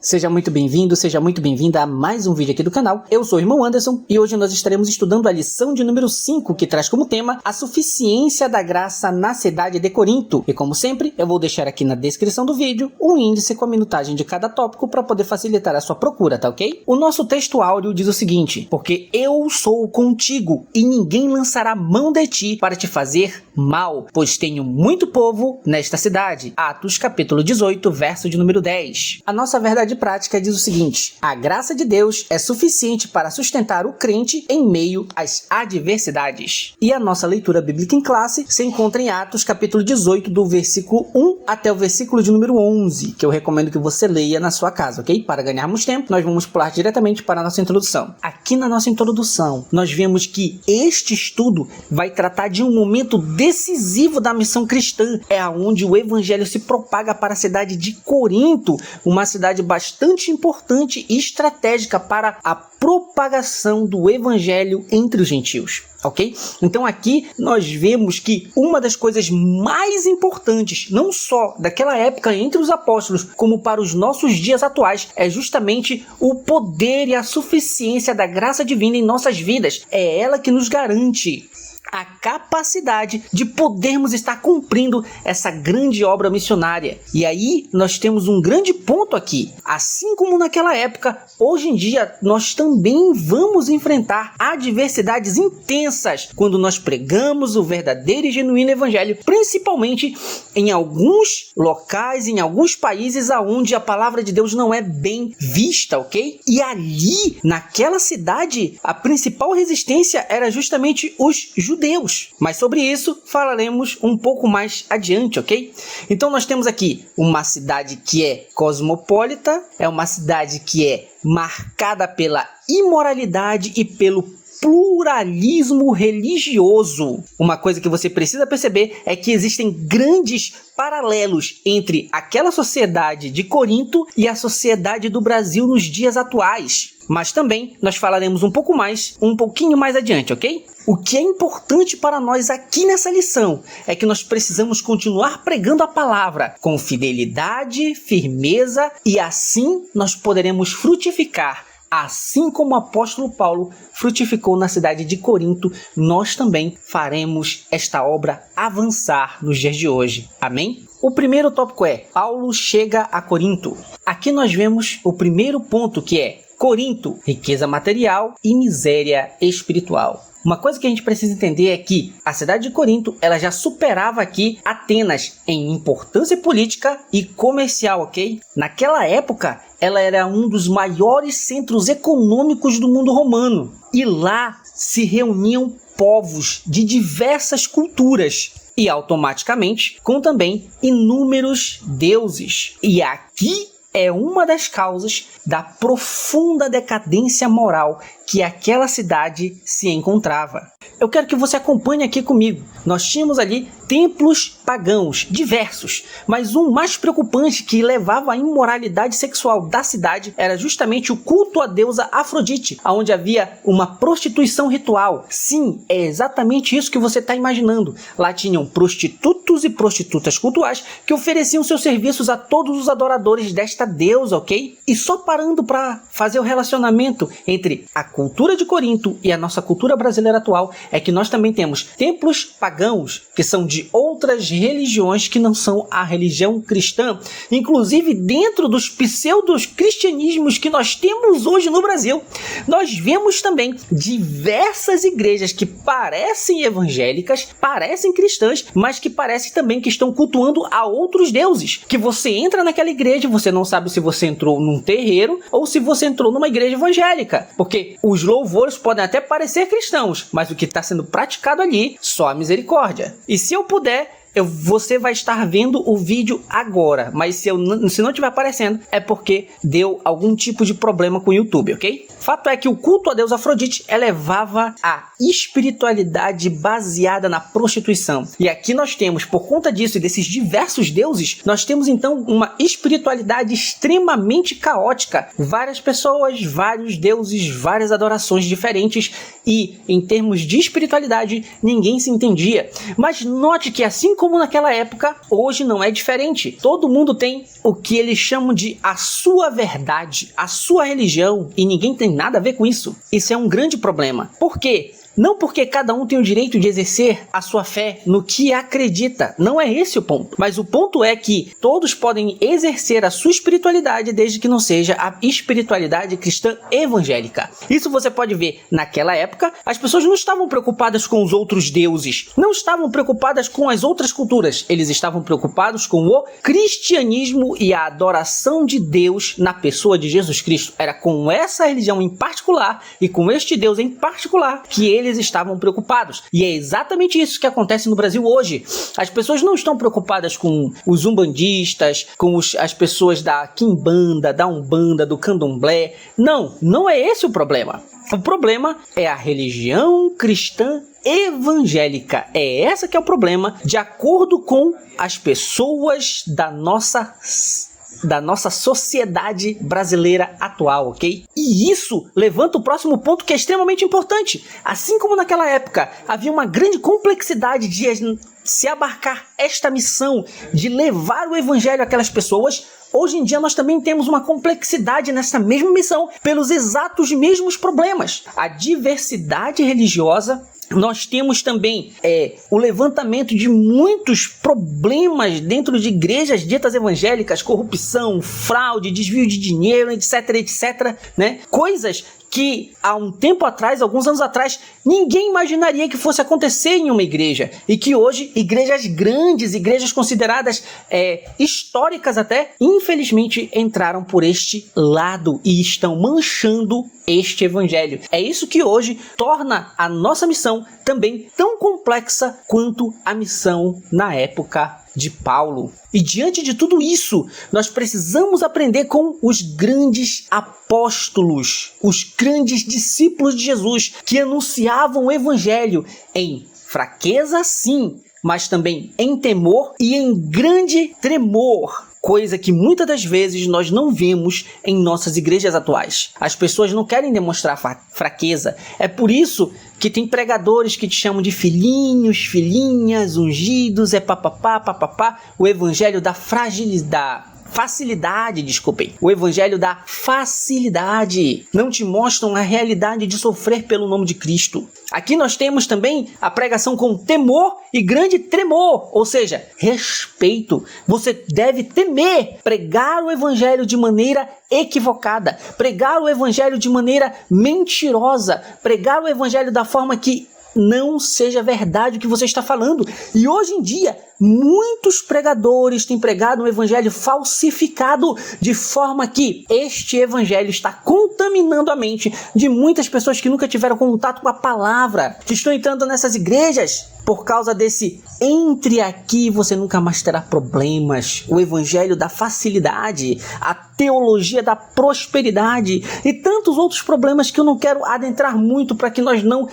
Seja muito bem-vindo, seja muito bem-vinda a mais um vídeo aqui do canal. Eu sou o irmão Anderson e hoje nós estaremos estudando a lição de número 5, que traz como tema a suficiência da graça na cidade de Corinto. E como sempre, eu vou deixar aqui na descrição do vídeo um índice com a minutagem de cada tópico para poder facilitar a sua procura, tá ok? O nosso texto áureo diz o seguinte: porque eu sou contigo e ninguém lançará mão de ti para te fazer mal, pois tenho muito povo nesta cidade. Atos capítulo 18, verso de número 10. A nossa verdade prática diz o seguinte: a graça de Deus é suficiente para sustentar o crente em meio às adversidades. E a nossa leitura bíblica em classe se encontra em Atos capítulo 18, do versículo 1 até o versículo de número 11, que eu recomendo que você leia na sua casa, ok? Para ganharmos tempo, nós vamos pular diretamente para a nossa introdução. Aqui na nossa introdução, nós vemos que este estudo vai tratar de um momento decisivo da missão cristã. É aonde o evangelho se propaga para a cidade de Corinto, uma cidade bastante importante e estratégica para a propagação do evangelho entre os gentios, ok? Então aqui nós vemos que uma das coisas mais importantes, não só daquela época entre os apóstolos, como para os nossos dias atuais, é justamente o poder e a suficiência da graça divina em nossas vidas. É ela que nos garante a capacidade de podermos estar cumprindo essa grande obra missionária. E aí nós temos um grande ponto aqui. Assim como naquela época, hoje em dia nós também vamos enfrentar adversidades intensas quando nós pregamos o verdadeiro e genuíno evangelho, principalmente em alguns locais, em alguns países onde a palavra de Deus não é bem vista, ok? E ali, naquela cidade, a principal resistência era justamente os judeus. Mas sobre isso falaremos um pouco mais adiante, ok? Então nós temos aqui uma cidade que é cosmopolita, é uma cidade que é marcada pela imoralidade e pelo pluralismo religioso. Uma coisa que você precisa perceber é que existem grandes paralelos entre aquela sociedade de Corinto e a sociedade do Brasil nos dias atuais. Mas também nós falaremos um pouquinho mais adiante, ok? O que é importante para nós aqui nessa lição é que nós precisamos continuar pregando a palavra com fidelidade, firmeza, e assim nós poderemos frutificar. Assim como o apóstolo Paulo frutificou na cidade de Corinto, nós também faremos esta obra avançar nos dias de hoje. Amém? O primeiro tópico é: Paulo chega a Corinto. Aqui nós vemos o primeiro ponto, que é Corinto, riqueza material e miséria espiritual. Uma coisa que a gente precisa entender é que a cidade de Corinto ela já superava aqui Atenas em importância política e comercial, ok? Naquela época, ela era um dos maiores centros econômicos do mundo romano. E lá se reuniam povos de diversas culturas e automaticamente com também inúmeros deuses. E aqui é uma das causas da profunda decadência moral que aquela cidade se encontrava. Eu quero que você acompanhe aqui comigo. Nós tínhamos ali templos pagãos diversos, mas um mais preocupante que levava à imoralidade sexual da cidade era justamente o culto à deusa Afrodite, onde havia uma prostituição ritual. Sim, é exatamente isso que você está imaginando. Lá tinham prostitutos e prostitutas cultuais que ofereciam seus serviços a todos os adoradores desta deusa, ok? E só parando para fazer o relacionamento entre a cultura de Corinto e a nossa cultura brasileira atual, é que nós também temos templos pagãos que são de outras religiões que não são a religião cristã. Inclusive dentro dos pseudo-cristianismos que nós temos hoje no Brasil, nós vemos também diversas igrejas que parecem evangélicas, parecem cristãs, mas que parecem também que estão cultuando a outros deuses. Que você entra naquela igreja, você não sabe se você entrou num terreiro ou se você entrou numa igreja evangélica, porque os louvores podem até parecer cristãos, mas o que está sendo praticado ali, só a misericórdia. E se eu puder, você vai estar vendo o vídeo agora, mas se não estiver aparecendo, é porque deu algum tipo de problema com o YouTube, ok? Fato é que o culto a deusa Afrodite elevava a espiritualidade baseada na prostituição. E aqui nós temos, por conta disso e desses diversos deuses, nós temos então uma espiritualidade extremamente caótica. Várias pessoas, vários deuses, várias adorações diferentes, e em termos de espiritualidade, ninguém se entendia. Mas note que assim como como naquela época, hoje não é diferente. Todo mundo tem o que eles chamam de a sua verdade, a sua religião, e ninguém tem nada a ver com isso. Isso é um grande problema. Por quê? Não porque cada um tem o direito de exercer a sua fé no que acredita. Não é esse o ponto. Mas o ponto é que todos podem exercer a sua espiritualidade desde que não seja a espiritualidade cristã evangélica. Isso você pode ver. Naquela época, as pessoas não estavam preocupadas com os outros deuses. Não estavam preocupadas com as outras culturas. Eles estavam preocupados com o cristianismo e a adoração de Deus na pessoa de Jesus Cristo. Era com essa religião em particular e com este Deus em particular que eles estavam preocupados. E é exatamente isso que acontece no Brasil hoje. As pessoas não estão preocupadas com os umbandistas, com as pessoas da quimbanda, da umbanda, do candomblé. Não é esse o problema. O problema é a religião cristã evangélica. É essa que é o problema, de acordo com as pessoas da nossa sociedade brasileira atual, ok? E isso levanta o próximo ponto, que é extremamente importante. Assim como naquela época havia uma grande complexidade de se abarcar esta missão de levar o evangelho àquelas pessoas, hoje em dia nós também temos uma complexidade nessa mesma missão, pelos exatos mesmos problemas. A diversidade religiosa. Nós temos também o levantamento de muitos problemas dentro de igrejas ditas evangélicas, corrupção, fraude, desvio de dinheiro, etc, etc, né? Coisas que há um tempo atrás, alguns anos atrás, ninguém imaginaria que fosse acontecer em uma igreja. E que hoje, igrejas grandes, igrejas consideradas históricas até, infelizmente entraram por este lado e estão manchando este evangelho. É isso que hoje torna a nossa missão também tão complexa quanto a missão na época de Paulo. E diante de tudo isso, nós precisamos aprender com os grandes apóstolos, os grandes discípulos de Jesus, que anunciavam o evangelho em fraqueza, sim, mas também em temor e em grande tremor. Coisa que muitas das vezes nós não vemos em nossas igrejas atuais. As pessoas não querem demonstrar fraqueza. É por isso que tem pregadores que te chamam de filhinhos, filhinhas, ungidos, papapá, papapá. O evangelho da facilidade, desculpem. O evangelho da facilidade. Não te mostram a realidade de sofrer pelo nome de Cristo. Aqui nós temos também a pregação com temor e grande tremor, ou seja, respeito. Você deve temer pregar o evangelho de maneira equivocada, pregar o evangelho de maneira mentirosa, pregar o evangelho da forma que não seja verdade o que você está falando. E hoje em dia, muitos pregadores têm pregado um evangelho falsificado, de forma que este evangelho está contaminando a mente de muitas pessoas que nunca tiveram contato com a palavra, que estão entrando nessas igrejas por causa desse entre aqui e você nunca mais terá problemas, o evangelho da facilidade, a teologia da prosperidade e tantos outros problemas que eu não quero adentrar muito para que nós não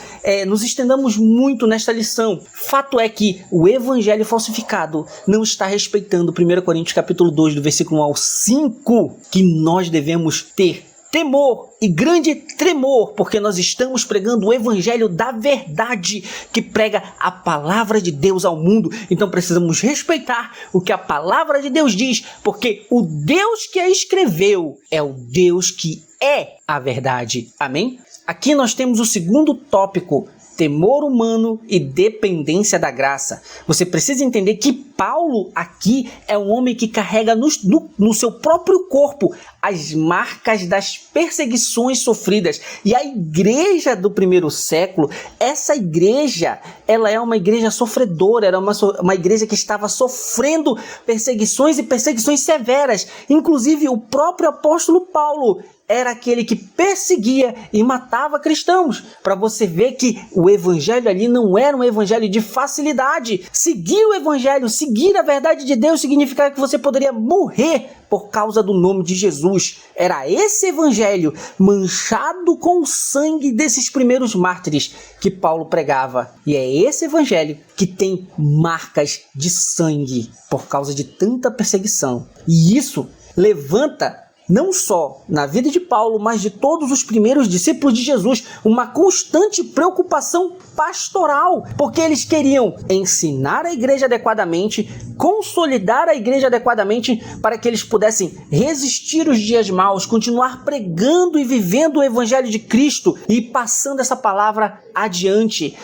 nos estendamos muito nesta lição. Fato é que o evangelho falsificado não está respeitando 1 Coríntios capítulo 2, do versículo 1 ao 5, que nós devemos ter temor e grande tremor, porque nós estamos pregando o evangelho da verdade, que prega a palavra de Deus ao mundo. Então precisamos respeitar o que a palavra de Deus diz, porque o Deus que a escreveu é o Deus que é a verdade. Amém? Aqui nós temos o segundo tópico: temor humano e dependência da graça. Você precisa entender que Paulo aqui é um homem que carrega no seu próprio corpo as marcas das perseguições sofridas. E a igreja do primeiro século, essa igreja, ela é uma igreja sofredora, era uma igreja que estava sofrendo perseguições e perseguições severas. Inclusive o próprio apóstolo Paulo era aquele que perseguia e matava cristãos, para você ver que o evangelho ali não era um evangelho de facilidade. Seguir o evangelho, seguir a verdade de Deus, significava que você poderia morrer por causa do nome de Jesus. Era esse evangelho manchado com o sangue desses primeiros mártires que Paulo pregava. E é esse evangelho que tem marcas de sangue por causa de tanta perseguição. E isso levanta não só na vida de Paulo, mas de todos os primeiros discípulos de Jesus, uma constante preocupação pastoral, porque eles queriam ensinar a igreja adequadamente, consolidar a igreja adequadamente, para que eles pudessem resistir os dias maus, continuar pregando e vivendo o evangelho de Cristo e passando essa palavra adiante.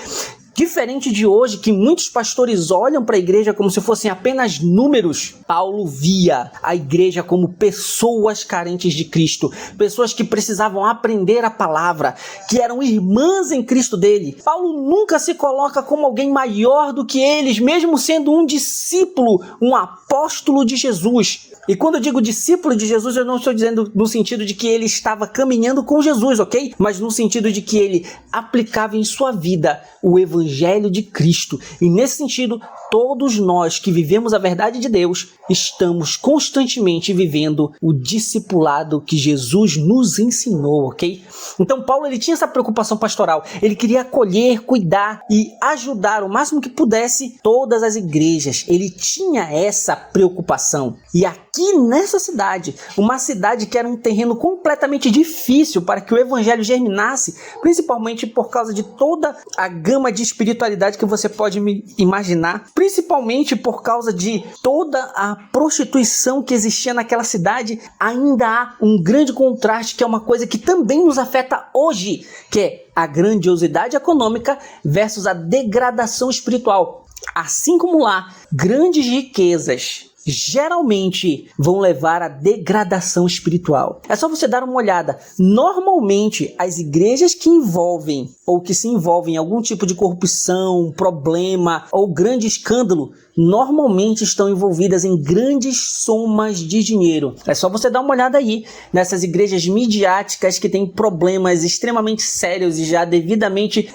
Diferente de hoje, que muitos pastores olham para a igreja como se fossem apenas números, Paulo via a igreja como pessoas carentes de Cristo, pessoas que precisavam aprender a palavra, que eram irmãs em Cristo dele. Paulo nunca se coloca como alguém maior do que eles, mesmo sendo um discípulo, um apóstolo de Jesus. E quando eu digo discípulo de Jesus, eu não estou dizendo no sentido de que ele estava caminhando com Jesus, ok? Mas no sentido de que ele aplicava em sua vida o evangelho de Cristo. E nesse sentido, todos nós que vivemos a verdade de Deus, estamos constantemente vivendo o discipulado que Jesus nos ensinou, ok? Então Paulo, ele tinha essa preocupação pastoral. Ele queria acolher, cuidar e ajudar o máximo que pudesse todas as igrejas. Ele tinha essa preocupação. E aqui nessa cidade, uma cidade que era um terreno completamente difícil para que o evangelho germinasse, principalmente por causa de toda a gama de espiritualidade que você pode me imaginar, principalmente por causa de toda a prostituição que existia naquela cidade, ainda há um grande contraste, que é uma coisa que também nos afeta hoje, que é a grandiosidade econômica versus a degradação espiritual. Assim como lá, grandes riquezas geralmente vão levar à degradação espiritual. É só você dar uma olhada. Normalmente, as igrejas que envolvem ou que se envolvem em algum tipo de corrupção, problema ou grande escândalo, normalmente estão envolvidas em grandes somas de dinheiro. É só você dar uma olhada aí nessas igrejas midiáticas que têm problemas extremamente sérios e já devidamente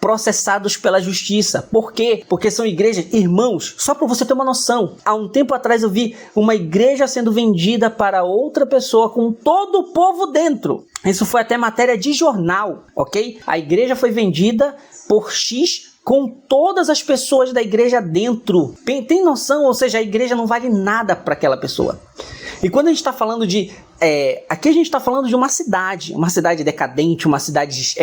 processados pela justiça. Por quê? Porque são igrejas, irmãos, só para você ter uma noção, há um tempo atrás eu vi uma igreja sendo vendida para outra pessoa com todo o povo dentro. Isso foi até matéria de jornal, ok? A igreja foi vendida por X com todas as pessoas da igreja dentro. Tem noção? Ou seja, a igreja não vale nada para aquela pessoa. E quando a gente está falando de... aqui a gente está falando de uma cidade decadente, uma cidade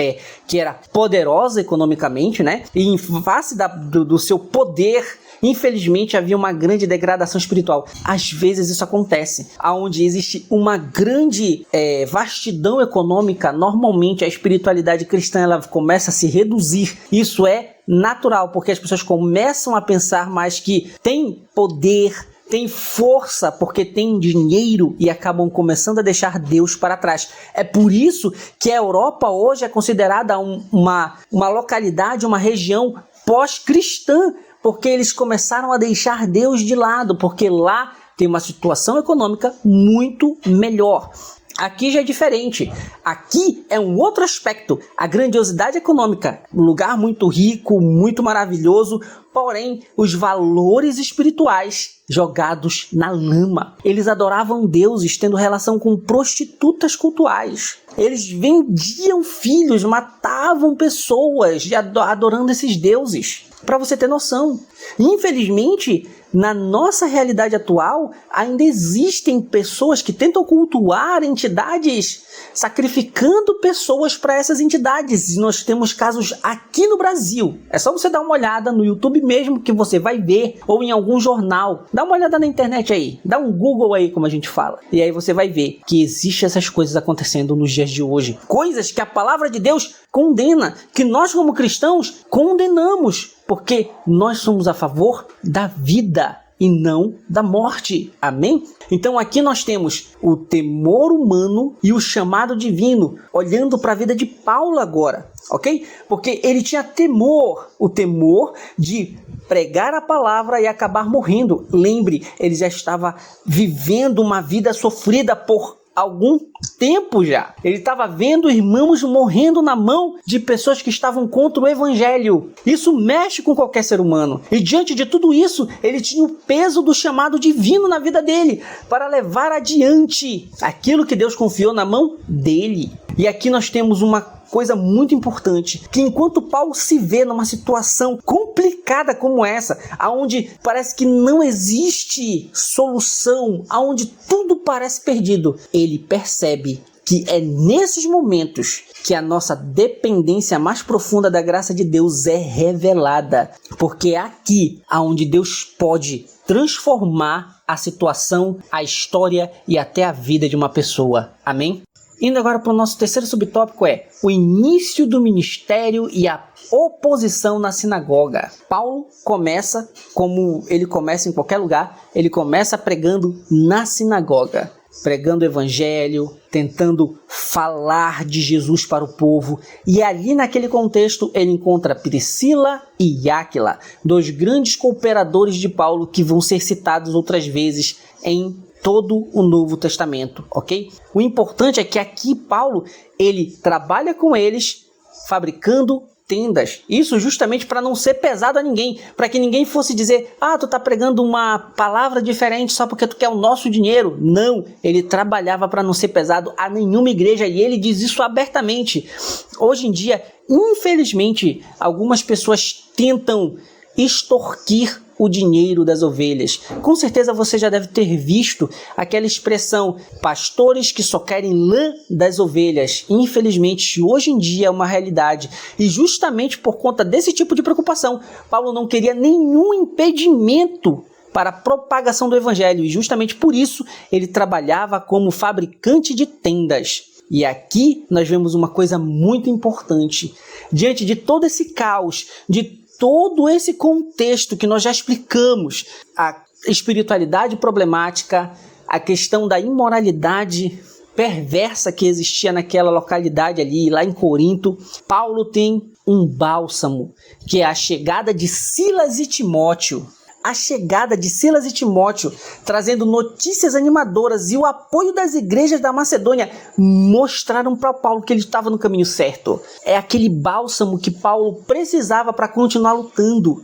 que era poderosa economicamente, né? E em face do seu poder, infelizmente havia uma grande degradação espiritual. Às vezes isso acontece, onde existe uma grande vastidão econômica, normalmente a espiritualidade cristã ela começa a se reduzir. Isso é natural, porque as pessoas começam a pensar mais que tem poder, tem força, porque tem dinheiro e acabam começando a deixar Deus para trás. É por isso que a Europa hoje é considerada uma localidade, uma região pós-cristã, porque eles começaram a deixar Deus de lado, porque lá tem uma situação econômica muito melhor. Aqui já é diferente. Aqui é um outro aspecto. A grandiosidade econômica, um lugar muito rico, muito maravilhoso, porém os valores espirituais jogados na lama. Eles adoravam deuses, tendo relação com prostitutas cultuais. Eles vendiam filhos, matavam pessoas adorando esses deuses. Para você ter noção. Infelizmente, na nossa realidade atual, ainda existem pessoas que tentam cultuar entidades, sacrificando pessoas para essas entidades. E nós temos casos aqui no Brasil. É só você dar uma olhada no YouTube mesmo que você vai ver, ou em algum jornal. Dá uma olhada na internet aí, dá um Google aí, como a gente fala. E aí você vai ver que existem essas coisas acontecendo nos dias de hoje. Coisas que a palavra de Deus condena, que nós como cristãos condenamos. Porque nós somos a favor da vida e não da morte. Amém? Então aqui nós temos o temor humano e o chamado divino, olhando para a vida de Paulo agora, ok? Porque ele tinha temor, o temor de pregar a palavra e acabar morrendo. Lembre, ele já estava vivendo uma vida sofrida por algum tempo já. Ele estava vendo irmãos morrendo na mão de pessoas que estavam contra o evangelho. Isso mexe com qualquer ser humano. E diante de tudo isso, ele tinha o peso do chamado divino na vida dele para levar adiante aquilo que Deus confiou na mão dele. E aqui nós temos uma coisa muito importante, que enquanto Paulo se vê numa situação complicada como essa, aonde parece que não existe solução, aonde tudo parece perdido, ele percebe que é nesses momentos que a nossa dependência mais profunda da graça de Deus é revelada, porque é aqui aonde Deus pode transformar a situação, a história e até a vida de uma pessoa. Amém? Indo agora para o nosso terceiro subtópico o início do ministério e a oposição na sinagoga. Paulo começa, como ele começa em qualquer lugar, ele começa pregando na sinagoga, pregando o evangelho, tentando falar de Jesus para o povo. E ali naquele contexto ele encontra Priscila e Áquila, dois grandes cooperadores de Paulo que vão ser citados outras vezes em todo o Novo Testamento, ok? O importante é que aqui Paulo, ele trabalha com eles fabricando tendas. Isso justamente para não ser pesado a ninguém, para que ninguém fosse dizer, tu tá pregando uma palavra diferente só porque tu quer o nosso dinheiro. Não, ele trabalhava para não ser pesado a nenhuma igreja e ele diz isso abertamente. Hoje em dia, infelizmente, algumas pessoas tentam extorquir o dinheiro das ovelhas. Com certeza você já deve ter visto aquela expressão, pastores que só querem lã das ovelhas. Infelizmente, hoje em dia é uma realidade. E justamente por conta desse tipo de preocupação, Paulo não queria nenhum impedimento para a propagação do evangelho. E justamente por isso ele trabalhava como fabricante de tendas. E aqui nós vemos uma coisa muito importante. Diante de todo esse caos, de todo esse contexto que nós já explicamos, a espiritualidade problemática, a questão da imoralidade perversa que existia naquela localidade ali, lá em Corinto, Paulo tem um bálsamo, que é a chegada de Silas e Timóteo. A chegada de Silas e Timóteo, trazendo notícias animadoras e o apoio das igrejas da Macedônia, mostraram para Paulo que ele estava no caminho certo. É aquele bálsamo que Paulo precisava para continuar lutando.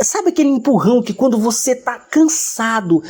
Sabe aquele empurrão que quando você está cansado,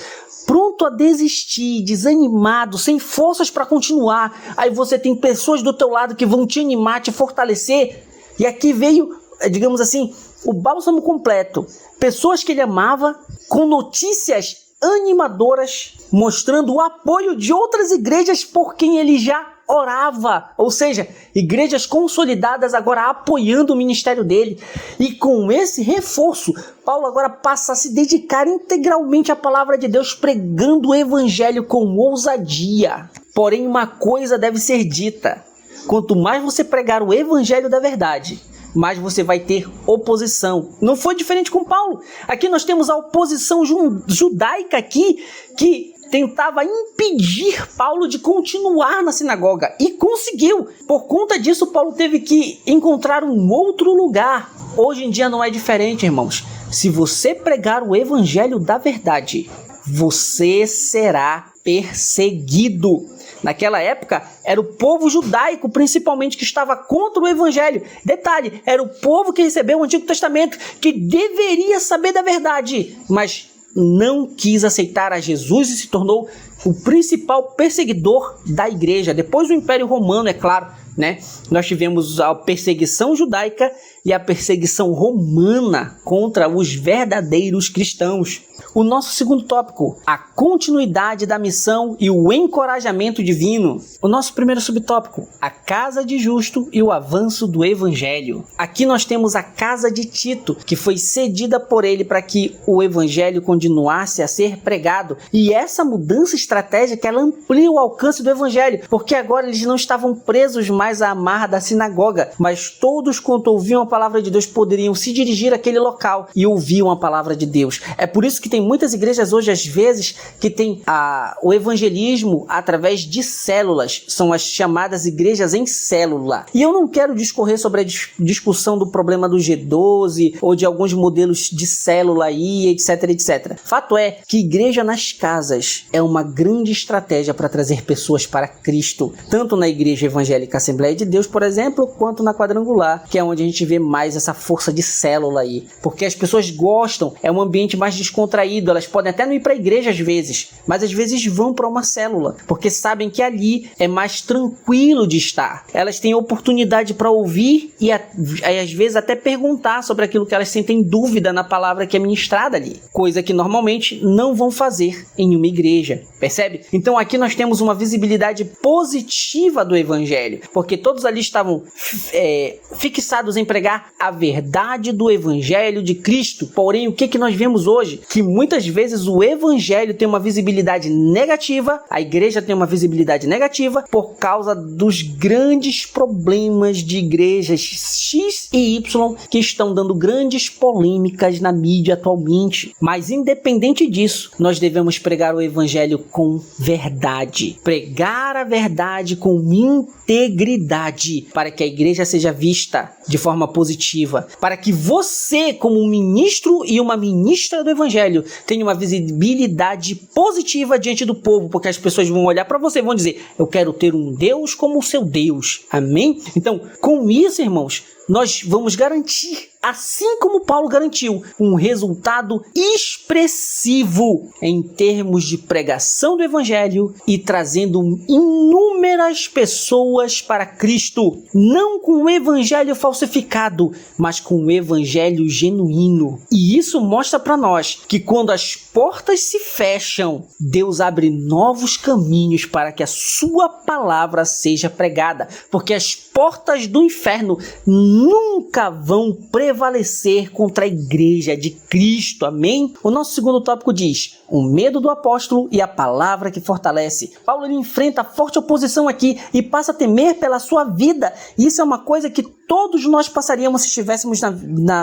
pronto a desistir, desanimado, sem forças para continuar, aí você tem pessoas do teu lado que vão te animar, te fortalecer, e aqui veio, digamos assim, o bálsamo completo. Pessoas que ele amava, com notícias animadoras, mostrando o apoio de outras igrejas por quem ele já orava. Ou seja, igrejas consolidadas agora apoiando o ministério dele. E com esse reforço, Paulo agora passa a se dedicar integralmente à palavra de Deus, pregando o evangelho com ousadia. Porém, uma coisa deve ser dita: quanto mais você pregar o evangelho da verdade, mas você vai ter oposição. Não foi diferente com Paulo. Aqui nós temos a oposição judaica aqui, que tentava impedir Paulo de continuar na sinagoga. E conseguiu. Por conta disso, Paulo teve que encontrar um outro lugar. Hoje em dia não é diferente, irmãos. Se você pregar o evangelho da verdade, você será perseguido. Naquela época, era o povo judaico, principalmente, que estava contra o evangelho. Detalhe, era o povo que recebeu o Antigo Testamento, que deveria saber da verdade, mas não quis aceitar a Jesus e se tornou o principal perseguidor da igreja. Depois do Império Romano, é claro, né? Nós tivemos a perseguição judaica e a perseguição romana contra os verdadeiros cristãos. O nosso segundo tópico, a continuidade da missão e o encorajamento divino. O nosso primeiro subtópico, a casa de Justo e o avanço do evangelho. Aqui nós temos a casa de Tito, que foi cedida por ele para que o evangelho continuasse a ser pregado. E essa mudança estratégica, ela amplia o alcance do evangelho, porque agora eles não estavam presos mais à amarra da sinagoga, mas todos, quando ouviam a palavra de Deus, poderiam se dirigir àquele local e ouviam a palavra de Deus. É por isso que tem muitas igrejas hoje, às vezes, que tem o evangelismo através de células. São as chamadas igrejas em célula. E eu não quero discorrer sobre a discussão do problema do G12 ou de alguns modelos de célula aí, etc, etc. Fato é que igreja nas casas é uma grande estratégia para trazer pessoas para Cristo. Tanto na igreja evangélica Assembleia de Deus, por exemplo, quanto na quadrangular, que é onde a gente vê mais essa força de célula aí, porque as pessoas gostam, é um ambiente mais descontraído, elas podem até não ir para a igreja às vezes, mas às vezes vão para uma célula, porque sabem que ali é mais tranquilo de estar. Elas têm oportunidade para ouvir e às vezes até perguntar sobre aquilo que elas sentem dúvida na palavra que é ministrada ali, coisa que normalmente não vão fazer em uma igreja, percebe? Então aqui nós temos uma visibilidade positiva do evangelho, porque todos ali estavam fixados em pregar a verdade do evangelho de Cristo. Porém, o que nós vemos hoje? Que muitas vezes o evangelho tem uma visibilidade negativa, a igreja tem uma visibilidade negativa por causa dos grandes problemas de igrejas X e Y que estão dando grandes polêmicas na mídia atualmente. Mas independente disso, nós devemos pregar o evangelho com verdade. Pregar a verdade com integridade, para que a igreja seja vista de forma positiva, para que você, como um ministro e uma ministra do evangelho, tenha uma visibilidade positiva diante do povo, porque as pessoas vão olhar para você e vão dizer: eu quero ter um Deus como o seu Deus. Amém? Então, com isso, irmãos, nós vamos garantir, assim como Paulo garantiu, um resultado expressivo em termos de pregação do evangelho e trazendo inúmeras pessoas para Cristo, não com o evangelho falsificado, mas com o evangelho genuíno. E isso mostra para nós que quando as portas se fecham, Deus abre novos caminhos para que a sua palavra seja pregada, porque as portas do inferno nunca vão prevalecer contra a igreja de Cristo, amém? O nosso segundo tópico diz: o medo do apóstolo e a palavra que fortalece. Paulo ele enfrenta forte oposição aqui e passa a temer pela sua vida. Isso é uma coisa que todos nós passaríamos se estivéssemos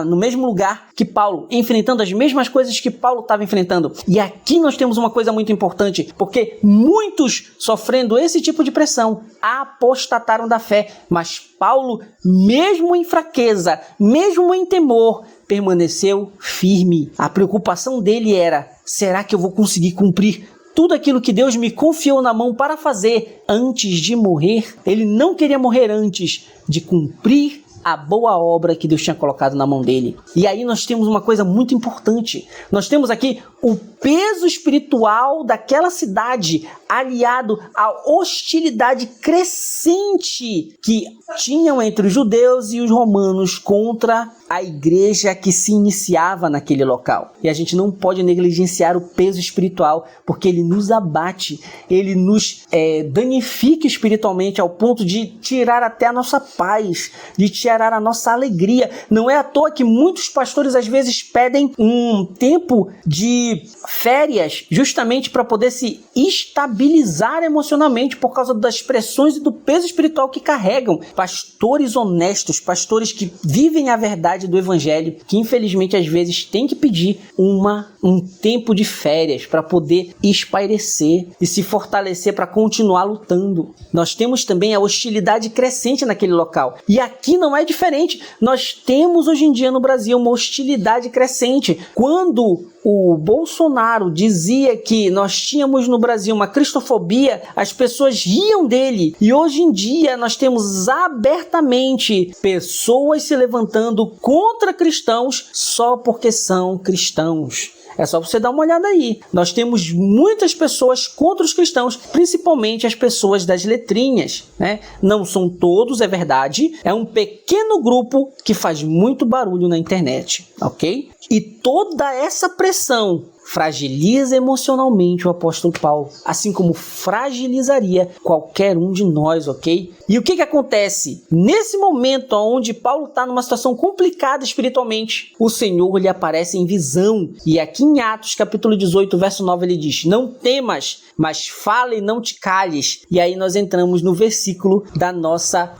no mesmo lugar que Paulo, enfrentando as mesmas coisas que Paulo estava enfrentando. E aqui nós temos uma coisa muito importante, porque muitos, sofrendo esse tipo de pressão, apostataram da fé. Mas Paulo, mesmo em fraqueza, mesmo em temor, permaneceu firme. A preocupação dele era: será que eu vou conseguir cumprir tudo aquilo que Deus me confiou na mão para fazer antes de morrer? Ele não queria morrer antes de cumprir a boa obra que Deus tinha colocado na mão dele. E aí nós temos uma coisa muito importante. Nós temos aqui o peso espiritual daquela cidade aliado à hostilidade crescente que tinham entre os judeus e os romanos contra a igreja que se iniciava naquele local. E a gente não pode negligenciar o peso espiritual, porque ele nos abate, ele nos danifica espiritualmente ao ponto de tirar até a nossa paz, de tirar a nossa alegria. Não é à toa que muitos pastores às vezes pedem um tempo de férias justamente para poder se estabilizar emocionalmente por causa das pressões e do peso espiritual que carregam. Pastores honestos, pastores que vivem a verdade do evangelho, que infelizmente às vezes tem que pedir um tempo de férias para poder espairecer e se fortalecer para continuar lutando. Nós temos também a hostilidade crescente naquele local. E aqui não é diferente. Nós temos hoje em dia no Brasil uma hostilidade crescente. Quando o Bolsonaro dizia que nós tínhamos no Brasil uma cristofobia, as pessoas riam dele. E hoje em dia nós temos abertamente pessoas se levantando contra cristãos só porque são cristãos. É só você dar uma olhada aí. Nós temos muitas pessoas contra os cristãos, principalmente as pessoas das letrinhas, né? Não são todos, é verdade. É um pequeno grupo que faz muito barulho na internet, ok? E toda essa pressão fragiliza emocionalmente o apóstolo Paulo, assim como fragilizaria qualquer um de nós, ok? E o que acontece? Nesse momento onde Paulo está numa situação complicada espiritualmente, o Senhor lhe aparece em visão. E aqui em Atos capítulo 18, verso 9, ele diz: não temas, mas fala e não te calhes. E aí nós entramos no versículo da nossa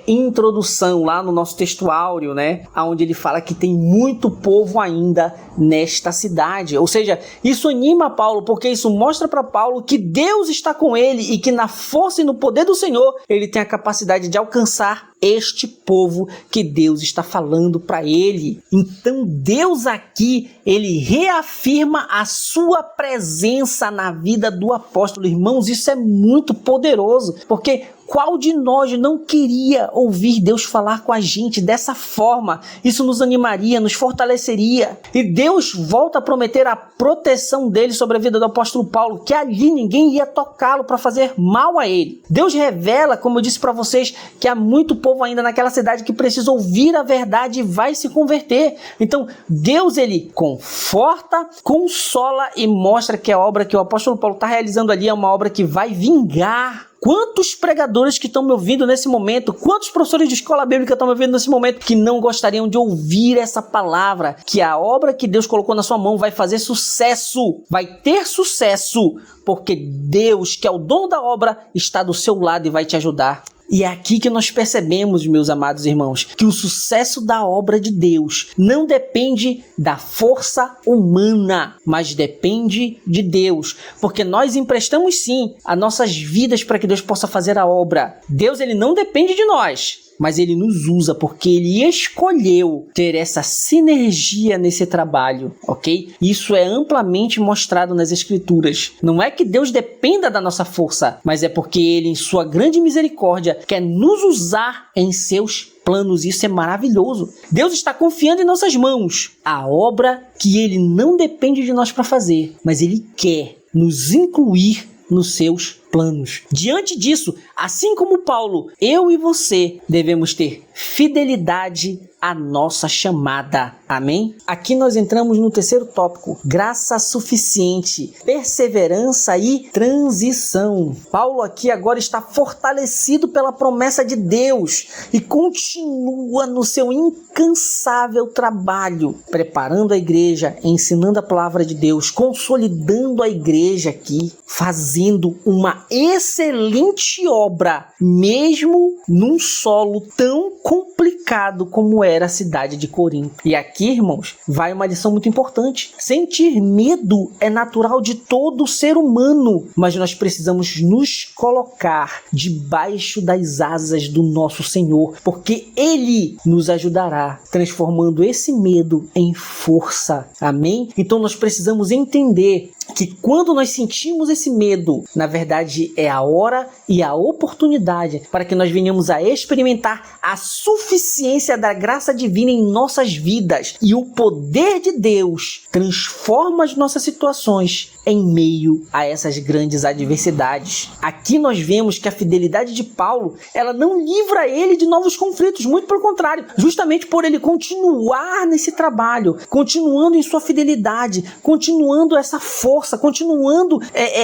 introdução, lá no nosso textuário, né? Onde ele fala que tem muito povo ainda nesta cidade. Ou seja, isso anima Paulo, porque isso mostra para Paulo que Deus está com ele e que na força e no poder do Senhor ele tem a capacidade de alcançar este povo que Deus está falando para ele. Então Deus aqui, ele reafirma a sua presença na vida do apóstolo. Irmãos, isso é muito poderoso, porque qual de nós não queria ouvir Deus falar com a gente dessa forma? Isso nos animaria, nos fortaleceria. E Deus volta a prometer a proteção dele sobre a vida do apóstolo Paulo, que ali ninguém ia tocá-lo para fazer mal a ele. Deus revela, como eu disse para vocês, que há muito povo ainda naquela cidade que precisa ouvir a verdade e vai se converter. Então, Deus, ele conforta, consola e mostra que a obra que o apóstolo Paulo está realizando ali é uma obra que vai vingar. Quantos pregadores que estão me ouvindo nesse momento, quantos professores de escola bíblica estão me ouvindo nesse momento que não gostariam de ouvir essa palavra, que a obra que Deus colocou na sua mão vai fazer sucesso, vai ter sucesso, porque Deus, que é o dono da obra, está do seu lado e vai te ajudar. E é aqui que nós percebemos, meus amados irmãos, que o sucesso da obra de Deus não depende da força humana, mas depende de Deus. Porque nós emprestamos sim as nossas vidas para que Deus possa fazer a obra. Deus, ele não depende de nós, mas ele nos usa porque ele escolheu ter essa sinergia nesse trabalho, ok? Isso é amplamente mostrado nas Escrituras. Não é que Deus dependa da nossa força, mas é porque ele, em sua grande misericórdia, quer nos usar em seus planos. Isso é maravilhoso. Deus está confiando em nossas mãos a obra que ele não depende de nós para fazer, mas ele quer nos incluir nos seus planos. Diante disso, assim como Paulo, eu e você devemos ter fidelidade à nossa chamada. Amém? Aqui nós entramos no terceiro tópico: graça suficiente, perseverança e transição. Paulo aqui agora está fortalecido pela promessa de Deus e continua no seu incansável trabalho, preparando a igreja, ensinando a palavra de Deus, consolidando a igreja aqui, fazendo uma excelente obra, mesmo num solo tão complicado como era a cidade de Corinto. E aqui, irmãos, vai uma lição muito importante. Sentir medo é natural de todo ser humano, mas nós precisamos nos colocar debaixo das asas do nosso Senhor, porque Ele nos ajudará, transformando esse medo em força. Amém? Então nós precisamos entender que quando nós sentimos esse medo, na verdade é a hora e a oportunidade para que nós venhamos a experimentar a suficiência da graça divina em nossas vidas. E o poder de Deus transforma as nossas situações em meio a essas grandes adversidades. Aqui nós vemos que a fidelidade de Paulo, ela não livra ele de novos conflitos, muito pelo contrário, justamente por ele continuar nesse trabalho, continuando em sua fidelidade, continuando essa força, continuando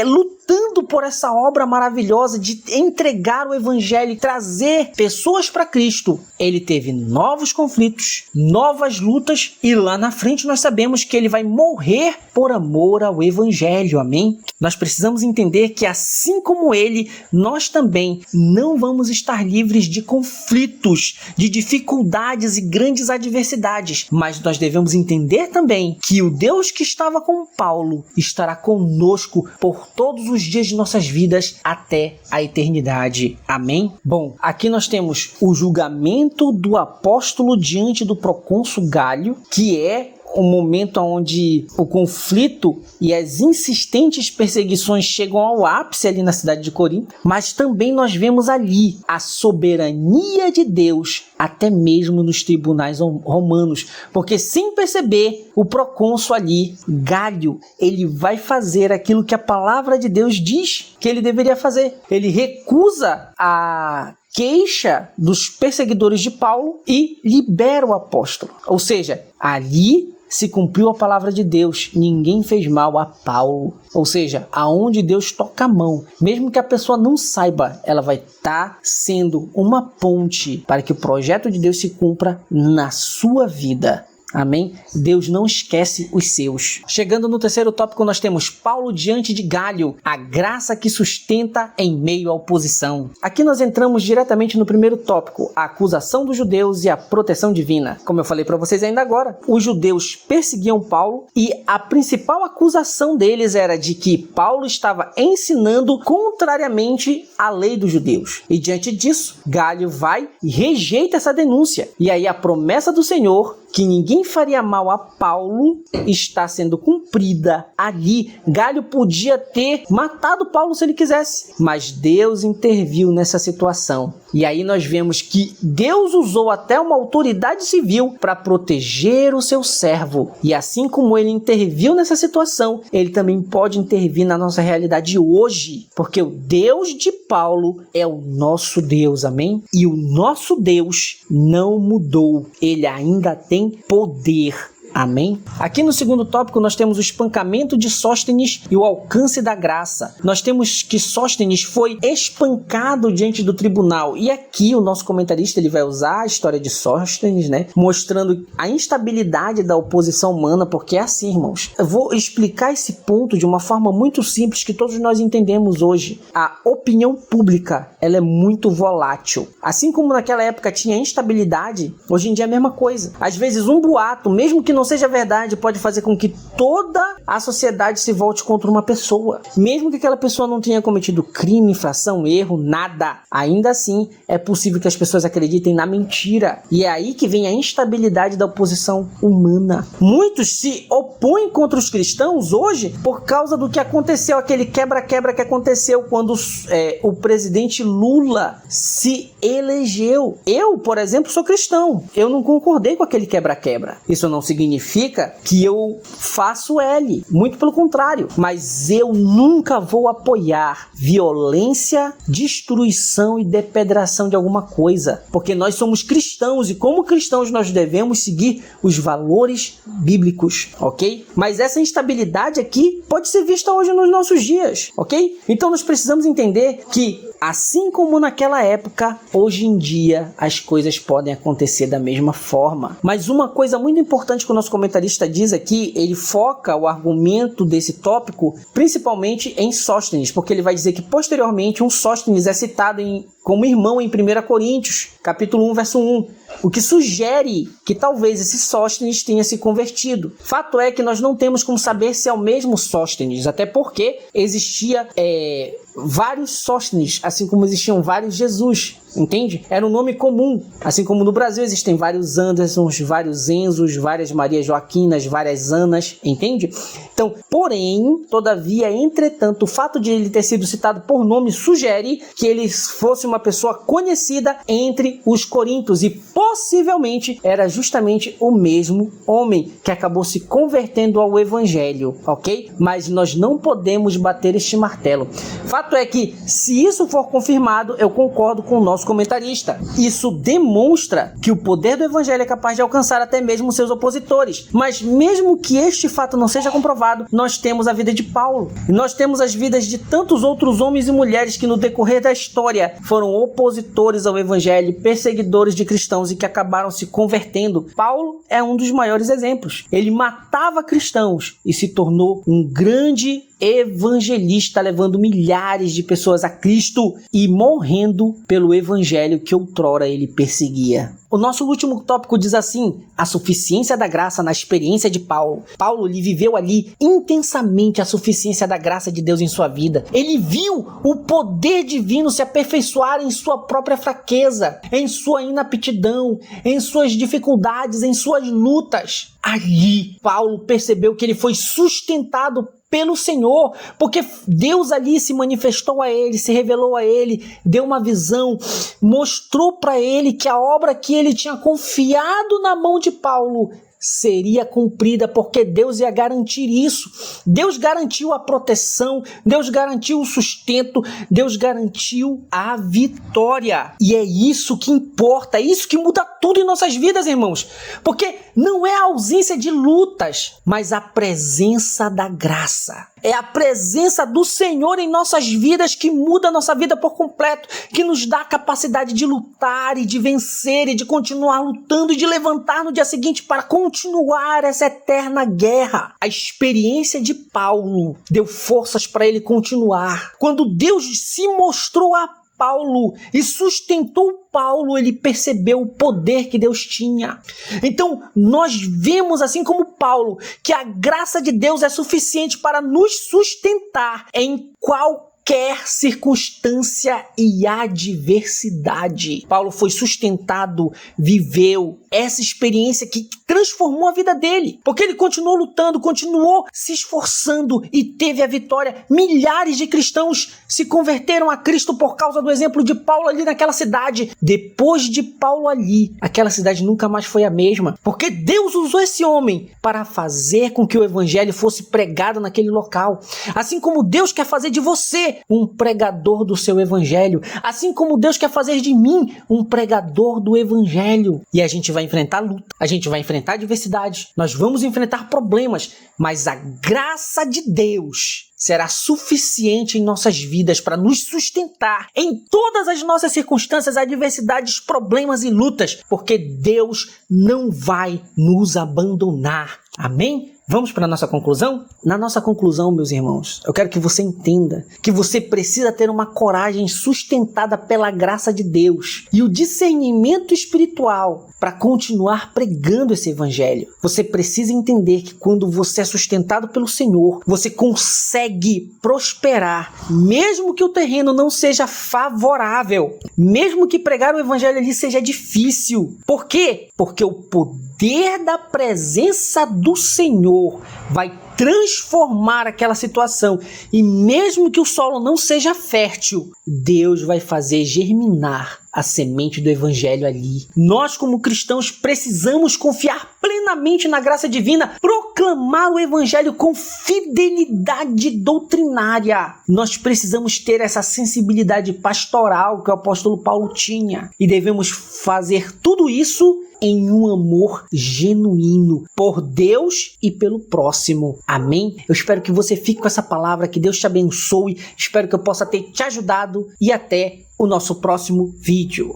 lutando por essa obra maravilhosa de entregar o evangelho e trazer pessoas para Cristo. Ele teve novos conflitos, novas lutas, e lá na frente nós sabemos que ele vai morrer por amor ao evangelho. Amém? Nós precisamos entender que assim como ele, nós também não vamos estar livres de conflitos, de dificuldades e grandes adversidades, mas nós devemos entender também que o Deus que estava com Paulo estará conosco por todos os dias de nossas vidas até a eternidade. Amém? Bom, aqui nós temos o julgamento do apóstolo diante do procônsul Gálio, que é o momento onde o conflito e as insistentes perseguições chegam ao ápice ali na cidade de Corinto, mas também nós vemos ali a soberania de Deus até mesmo nos tribunais romanos, porque sem perceber, o procônsul ali, Gálio, ele vai fazer aquilo que a palavra de Deus diz que ele deveria fazer. Ele recusa a queixa dos perseguidores de Paulo e libera o apóstolo. Ou seja, ali se cumpriu a palavra de Deus, ninguém fez mal a Paulo. Ou seja, aonde Deus toca a mão, mesmo que a pessoa não saiba, ela vai estar sendo uma ponte para que o projeto de Deus se cumpra na sua vida. Amém? Deus não esquece os seus. Chegando no terceiro tópico, nós temos Paulo diante de Galho, a graça que sustenta em meio à oposição. Aqui nós entramos diretamente no primeiro tópico, a acusação dos judeus e a proteção divina. Como eu falei para vocês ainda agora, os judeus perseguiam Paulo e a principal acusação deles era de que Paulo estava ensinando contrariamente à lei dos judeus. E diante disso, Galho vai e rejeita essa denúncia. E aí a promessa do Senhor, que ninguém faria mal a Paulo, está sendo cumprida ali. Galho podia ter matado Paulo se ele quisesse, mas Deus interviu nessa situação. E aí nós vemos que Deus usou até uma autoridade civil para proteger o seu servo. E assim como ele interviu nessa situação, ele também pode intervir na nossa realidade hoje, porque o Deus de Paulo é o nosso Deus, amém? E o nosso Deus não mudou, ele ainda tem poder. Amém? Aqui no segundo tópico nós temos o espancamento de Sóstenes e o alcance da graça. Nós temos que Sóstenes foi espancado diante do tribunal. E aqui o nosso comentarista ele vai usar a história de Sóstenes, né? Mostrando a instabilidade da oposição humana, porque é assim, irmãos. Eu vou explicar esse ponto de uma forma muito simples que todos nós entendemos hoje. A opinião pública, ela é muito volátil. Assim como naquela época tinha instabilidade, hoje em dia é a mesma coisa. Às vezes um boato, mesmo que não seja verdade, pode fazer com que toda a sociedade se volte contra uma pessoa. Mesmo que aquela pessoa não tenha cometido crime, infração, erro, nada. Ainda assim, é possível que as pessoas acreditem na mentira. E é aí que vem a instabilidade da oposição humana. Muitos se opõem contra os cristãos hoje por causa do que aconteceu, aquele quebra-quebra que aconteceu quando o presidente Lula se elegeu. Eu, por exemplo, sou cristão. Eu não concordei com aquele quebra-quebra. Isso não significa que eu faço L, muito pelo contrário, mas eu nunca vou apoiar violência, destruição e depredação de alguma coisa, porque nós somos cristãos e como cristãos nós devemos seguir os valores bíblicos, ok? Mas essa instabilidade aqui pode ser vista hoje nos nossos dias, ok? Então nós precisamos entender que assim como naquela época, hoje em dia as coisas podem acontecer da mesma forma. Mas uma coisa muito importante que o nosso comentarista diz aqui, ele foca o argumento desse tópico principalmente em Sóstenes, porque ele vai dizer que posteriormente um Sóstenes é citado como irmão em 1 Coríntios, capítulo 1, verso 1, o que sugere que talvez esse Sóstenes tenha se convertido. Fato é que nós não temos como saber se é o mesmo Sóstenes, até porque existia vários Sóstenes, assim como existiam vários Jesus, entende? Era um nome comum, assim como no Brasil existem vários Andersons, vários Enzos, várias Maria Joaquinas, várias Anas, entende? Então, porém, todavia, entretanto, o fato de ele ter sido citado por nome sugere que ele fosse uma pessoa conhecida entre os coríntios e possivelmente era justamente o mesmo homem que acabou se convertendo ao evangelho, ok? Mas nós não podemos bater este martelo. Fato é que, se isso for confirmado, eu concordo com o nosso comentarista. Isso demonstra que o poder do evangelho é capaz de alcançar até mesmo seus opositores. Mas mesmo que este fato não seja comprovado, nós temos a vida de Paulo. E nós temos as vidas de tantos outros homens e mulheres que no decorrer da história foram opositores ao evangelho, perseguidores de cristãos e que acabaram se convertendo. Paulo é um dos maiores exemplos. Ele matava cristãos e se tornou um grande evangelista, levando milhares de pessoas a Cristo e morrendo pelo evangelho que outrora ele perseguia. O nosso último tópico diz assim: a suficiência da graça na experiência de Paulo. Paulo ele viveu ali intensamente a suficiência da graça de Deus em sua vida. Ele viu o poder divino se aperfeiçoar em sua própria fraqueza, em sua inaptidão, em suas dificuldades, em suas lutas. Ali, Paulo percebeu que ele foi sustentado pelo Senhor, porque Deus ali se manifestou a ele, se revelou a ele, deu uma visão, mostrou para ele que a obra que ele tinha confiado na mão de Paulo seria cumprida, porque Deus ia garantir isso. Deus garantiu a proteção, Deus garantiu o sustento, Deus garantiu a vitória. E é isso que importa, é isso que muda tudo em nossas vidas, irmãos. Porque não é a ausência de lutas, mas a presença da graça. É a presença do Senhor em nossas vidas que muda a nossa vida por completo, que nos dá a capacidade de lutar e de vencer e de continuar lutando e de levantar no dia seguinte para continuar essa eterna guerra. A experiência de Paulo deu forças para ele continuar. Quando Deus se mostrou a Paulo e sustentou Paulo, ele percebeu o poder que Deus tinha. Então, nós vemos, assim como Paulo, que a graça de Deus é suficiente para nos sustentar em qualquer circunstância e adversidade. Paulo foi sustentado, viveu essa experiência que transformou a vida dele, porque ele continuou lutando, continuou se esforçando e teve a vitória. Milhares de cristãos se converteram a Cristo por causa do exemplo de Paulo ali naquela cidade. Depois de Paulo ali, aquela cidade nunca mais foi a mesma, porque Deus usou esse homem para fazer com que o evangelho fosse pregado naquele local. Assim como Deus quer fazer de você um pregador do seu evangelho, assim como Deus quer fazer de mim um pregador do evangelho. E a gente vai enfrentar luta, a gente vai enfrentar adversidades, nós vamos enfrentar problemas, mas a graça de Deus será suficiente em nossas vidas para nos sustentar em todas as nossas circunstâncias, adversidades, problemas e lutas, porque Deus não vai nos abandonar. Amém? Vamos para a nossa conclusão? Na nossa conclusão, meus irmãos, eu quero que você entenda que você precisa ter uma coragem sustentada pela graça de Deus e o discernimento espiritual para continuar pregando esse evangelho. Você precisa entender que quando você é sustentado pelo Senhor, você consegue prosperar, mesmo que o terreno não seja favorável, mesmo que pregar o evangelho ali seja difícil. Por quê? Porque o poder da presença do Senhor vai transformar aquela situação, e mesmo que o solo não seja fértil, Deus vai fazer germinar a semente do evangelho ali. Nós, como cristãos, precisamos confiar plenamente na graça divina, proclamar o evangelho com fidelidade doutrinária. Nós precisamos ter essa sensibilidade pastoral que o apóstolo Paulo tinha, e devemos fazer tudo isso em um amor genuíno por Deus e pelo próximo. Amém? Eu espero que você fique com essa palavra, que Deus te abençoe, espero que eu possa ter te ajudado, e até o nosso próximo vídeo.